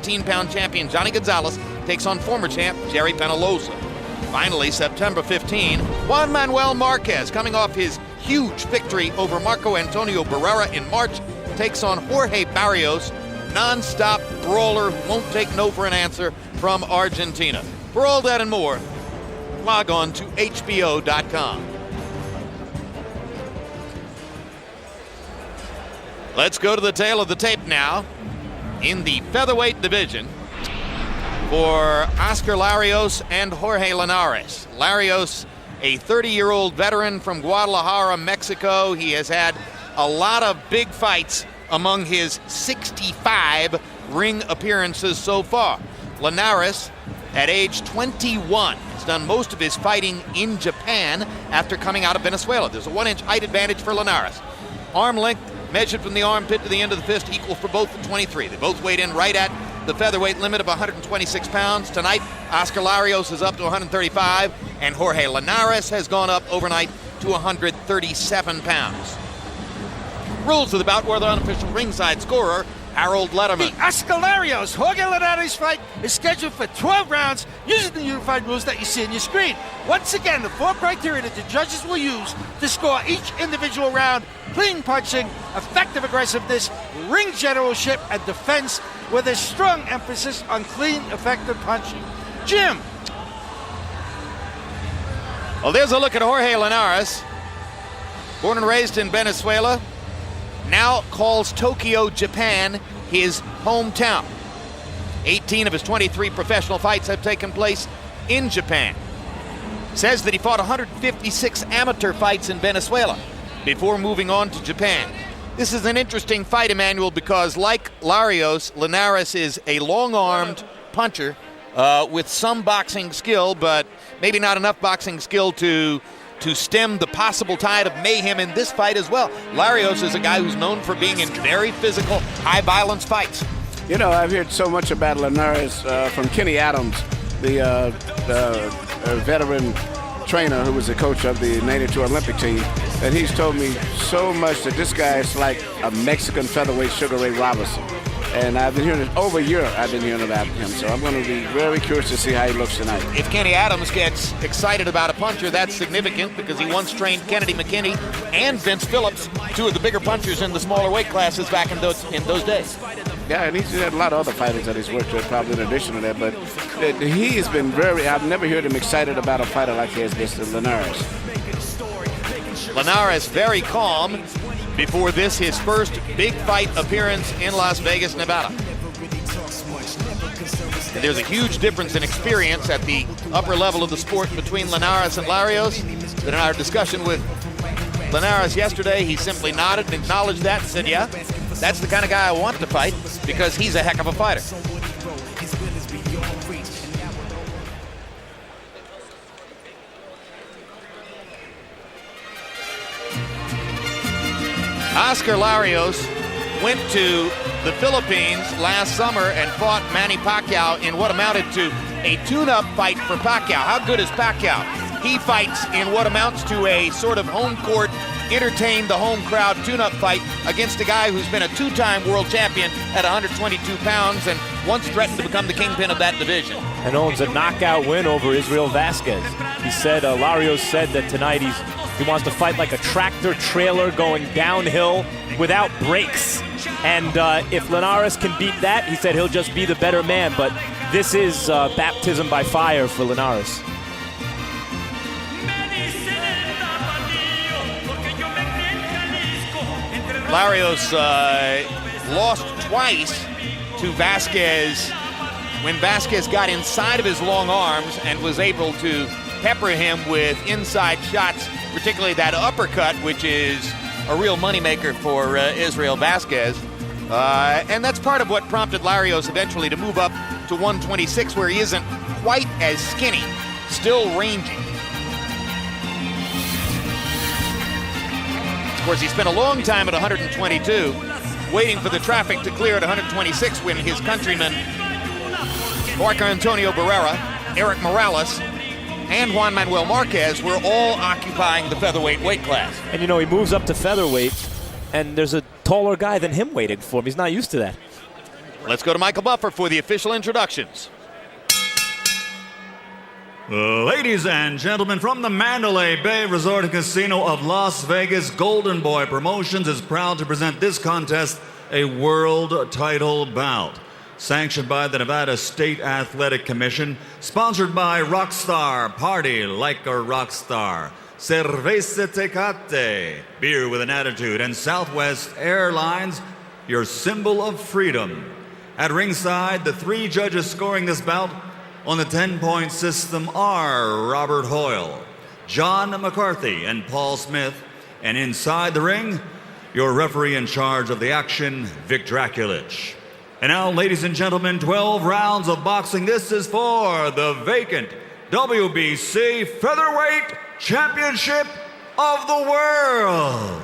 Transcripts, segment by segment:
115-pound champion Johnny Gonzalez takes on former champ Jerry Penaloza. Finally, September 15, Juan Manuel Marquez, coming off his huge victory over Marco Antonio Barrera in March, takes on Jorge Barrios, non-stop brawler who won't take no for an answer from Argentina. For all that and more, log on to HBO.com. Let's go to the tail of the tape now in the featherweight division for Oscar Larios and Jorge Linares. Larios, a 30-year-old veteran from Guadalajara, Mexico. He has had a lot of big fights among his 65 ring appearances so far. Linares, at age 21, has done most of his fighting in Japan after coming out of Venezuela. There's a 1-inch height advantage for Linares. Arm length measured from the armpit to the end of the fist equal for both the 23. They both weighed in right at the featherweight limit of 126 pounds. Tonight, Oscar Larios is up to 135, and Jorge Linares has gone up overnight to 137 pounds. Rules of the bout were the unofficial ringside scorer, Harold Letterman. The Oscar Larios Jorge Linares fight is scheduled for 12 rounds using the unified rules that you see on your screen. Once again, the 4 criteria that the judges will use to score each individual round: clean punching, effective aggressiveness, ring generalship, and defense, with a strong emphasis on clean, effective punching. Jim. Well, there's a look at Jorge Linares, born and raised in Venezuela, now calls Tokyo, Japan, his hometown. 18 of his 23 professional fights have taken place in Japan. Says that he fought 156 amateur fights in Venezuela before moving on to Japan. This is an interesting fight, Emmanuel, because like Larios, Linares is a long-armed puncher with some boxing skill, but maybe not enough boxing skill to stem the possible tide of mayhem in this fight as well. Larios is a guy who's known for being in very physical, high-violence fights. You know, I've heard so much about Linares from Kenny Adams, the veteran trainer who was the coach of the 92 Olympic team, and he's told me so much that this guy is like a Mexican featherweight Sugar Ray Robinson. And I've been hearing it over a year. I've been hearing about him, so I'm going to be very curious to see how he looks tonight. If Kenny Adams gets excited about a puncher, that's significant because he once trained Kennedy McKinney and Vince Phillips, two of the bigger punchers in the smaller weight classes back in those days. Yeah, and he's had a lot of other fighters that he's worked with, probably in addition to that. But he has been I've never heard him excited about a fighter like he has, Mr. Linares. Linares very calm before this, his first big fight appearance in Las Vegas, Nevada. And there's a huge difference in experience at the upper level of the sport between Linares and Larios. In our discussion with Linares yesterday, he simply nodded and acknowledged that and said, yeah, that's the kind of guy I want to fight because he's a heck of a fighter. Oscar Larios went to the Philippines last summer and fought Manny Pacquiao in what amounted to a tune-up fight for Pacquiao. How good is Pacquiao? He fights in what amounts to a sort of home court, entertain the home crowd tune-up fight against a guy who's been a 2-time world champion at 122 pounds and once threatened to become the kingpin of that division. And owns a knockout win over Israel Vasquez. He said, Larios said that tonight he wants to fight like a tractor trailer going downhill without brakes. And if Linares can beat that, he said he'll just be the better man. But this is baptism by fire for Linares. Larios lost twice to Vasquez when Vasquez got inside of his long arms and was able to pepper him with inside shots, particularly that uppercut, which is a real moneymaker for Israel Vasquez. And that's part of what prompted Larios eventually to move up to 126, where he isn't quite as skinny, still rangy. Of course, he spent a long time at 122, waiting for the traffic to clear at 126 when his countrymen Marco Antonio Barrera, Eric Morales, and Juan Manuel Marquez were all occupying the featherweight weight class. And you know, he moves up to featherweight, and there's a taller guy than him waiting for him. He's not used to that. Let's go to Michael Buffer for the official introductions. Ladies and gentlemen, from the Mandalay Bay Resort and Casino of Las Vegas, Golden Boy Promotions is proud to present this contest, a world title bout. Sanctioned by the Nevada State Athletic Commission, sponsored by Rockstar, party like a rock star. Cerveza Tecate, beer with an attitude, and Southwest Airlines, your symbol of freedom. At ringside, the 3 judges scoring this bout on the 10-point system are Robert Hoyle, John McCarthy, and Paul Smith. And inside the ring, your referee in charge of the action, Vic Draculich. And now, ladies and gentlemen, 12 rounds of boxing. This is for the vacant WBC Featherweight Championship of the World.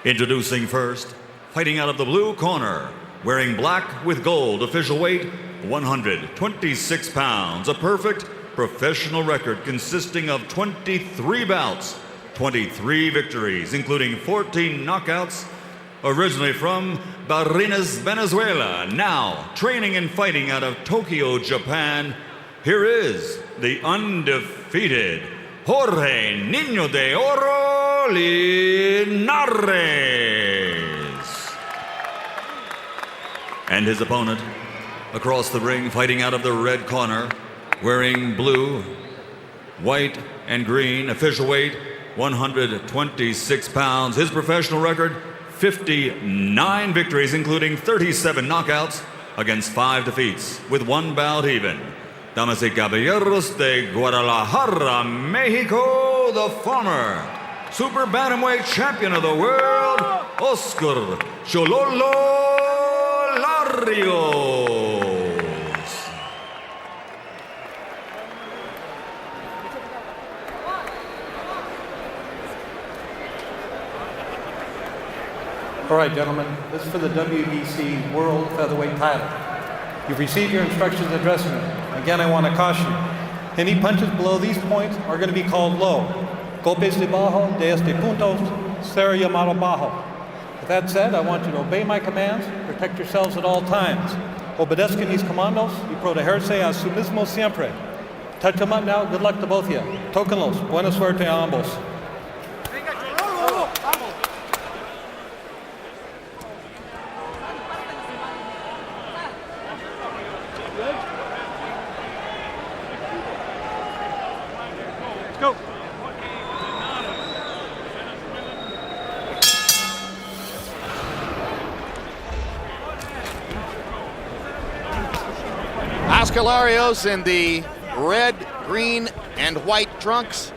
Introducing first, fighting out of the blue corner, wearing black with gold, official weight 126 pounds, a perfect professional record consisting of 23 bouts, 23 victories, including 14 knockouts. Originally from Barinas, Venezuela, now training and fighting out of Tokyo, Japan, here is the undefeated Jorge Niño de Oro Linares. And his opponent across the ring, fighting out of the red corner, wearing blue, white, and green, official weight 126 pounds. His professional record, 59 victories, including 37 knockouts against 5 defeats, with 1 bout even. Damas y caballeros de Guadalajara, Mexico, the former super bantamweight champion of the world, Oscar Chololo Larios. All right, gentlemen, this is for the WBC World Featherweight title. You've received your instructions in the dressing room. Again, I want to caution you. Any punches below these points are going to be called low. Golpes debajo de este puntos será llamado bajo. With that said, I want you to obey my commands, protect yourselves at all times. Obedezcan mis comandos y protegerse a su mismo siempre. Touch them up now. Good luck to both of you. Tóquenlos. Buena suerte a ambos. Oscar Larios in the red, green, and white trunks,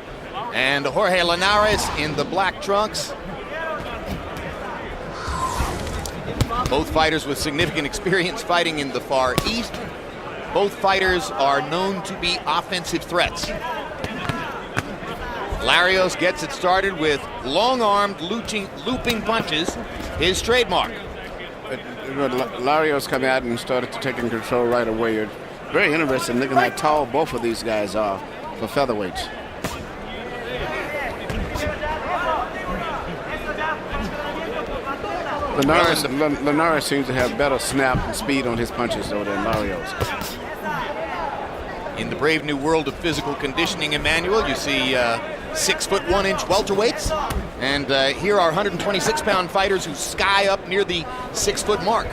and Jorge Linares in the black trunks. Both fighters with significant experience fighting in the Far East. Both fighters are known to be offensive threats. Larios gets it started with long-armed looping punches, his trademark. Larios come out and started to taking control right away. It's very interesting looking how tall both of these guys are for featherweights. Linares seems to have better snap and speed on his punches though than Larios. In the brave new world of physical conditioning, Emmanuel, you see 6 foot 1 inch welterweights, and here are 126-pound fighters who sky up near the 6 foot mark.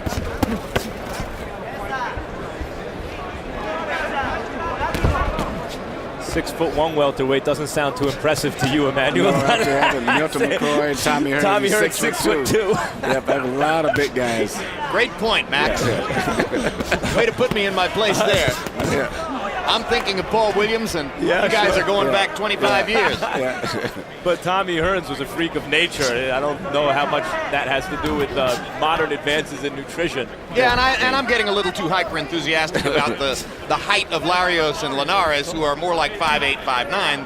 "6'1" welterweight doesn't sound too impressive to you, Emmanuel. No, after having Milton McCoy and Tommy Hearns. Tommy Hearns, 6'2". Yep, I have a lot of big guys. Great point, Max. Yeah. Way to put me in my place there. Yeah. I'm thinking of Paul Williams, and Yeah, you guys sure. are going back 25 years. Yeah. But Tommy Hearns was a freak of nature. I don't know how much that has to do with modern advances in nutrition. Yeah, and I'm getting a little too hyper-enthusiastic about the height of Larios and Linares, who are more like 5'8", 5'9",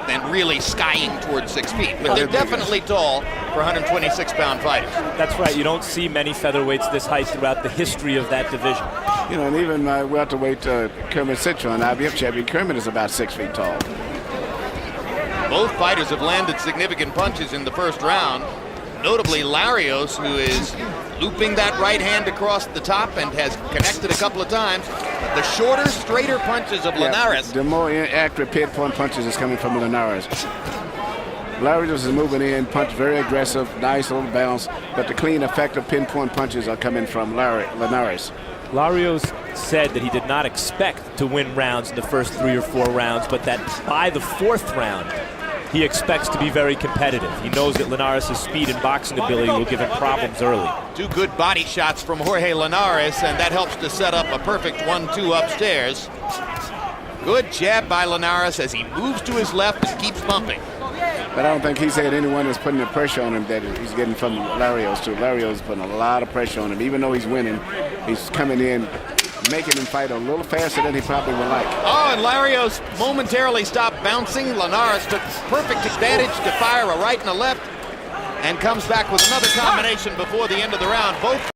than really skying towards 6 feet. But they're definitely tall for 126-pound fighters. That's right. You don't see many featherweights this height throughout the history of that division. You know, and even welterweight Kermit Citron, IBF champion, Kermit is about 6 feet tall. Both fighters have landed significant punches in the first round. Notably, Larios, who is looping that right hand across the top and has connected a couple of times. The shorter, straighter punches of Linares. The more accurate pinpoint punches is coming from Linares. Larios is moving in, punch very aggressive, nice little bounce, but the clean, effective pinpoint punches are coming from Linares. Larios said that he did not expect to win rounds in the first 3 or 4 rounds, but that by the 4th round, he expects to be very competitive. He knows that Linares' speed and boxing ability will give him problems early. 2 good body shots from Jorge Linares, and that helps to set up a perfect 1-2 upstairs. Good jab by Linares as he moves to his left and keeps bumping. But I don't think he's had anyone that's putting the pressure on him that he's getting from Larios too. Larios putting a lot of pressure on him. Even though he's winning, he's coming in, making him fight a little faster than he probably would like. Oh, and Larios momentarily stopped bouncing. Linares took perfect advantage to fire a right and a left and comes back with another combination before the end of the round. Both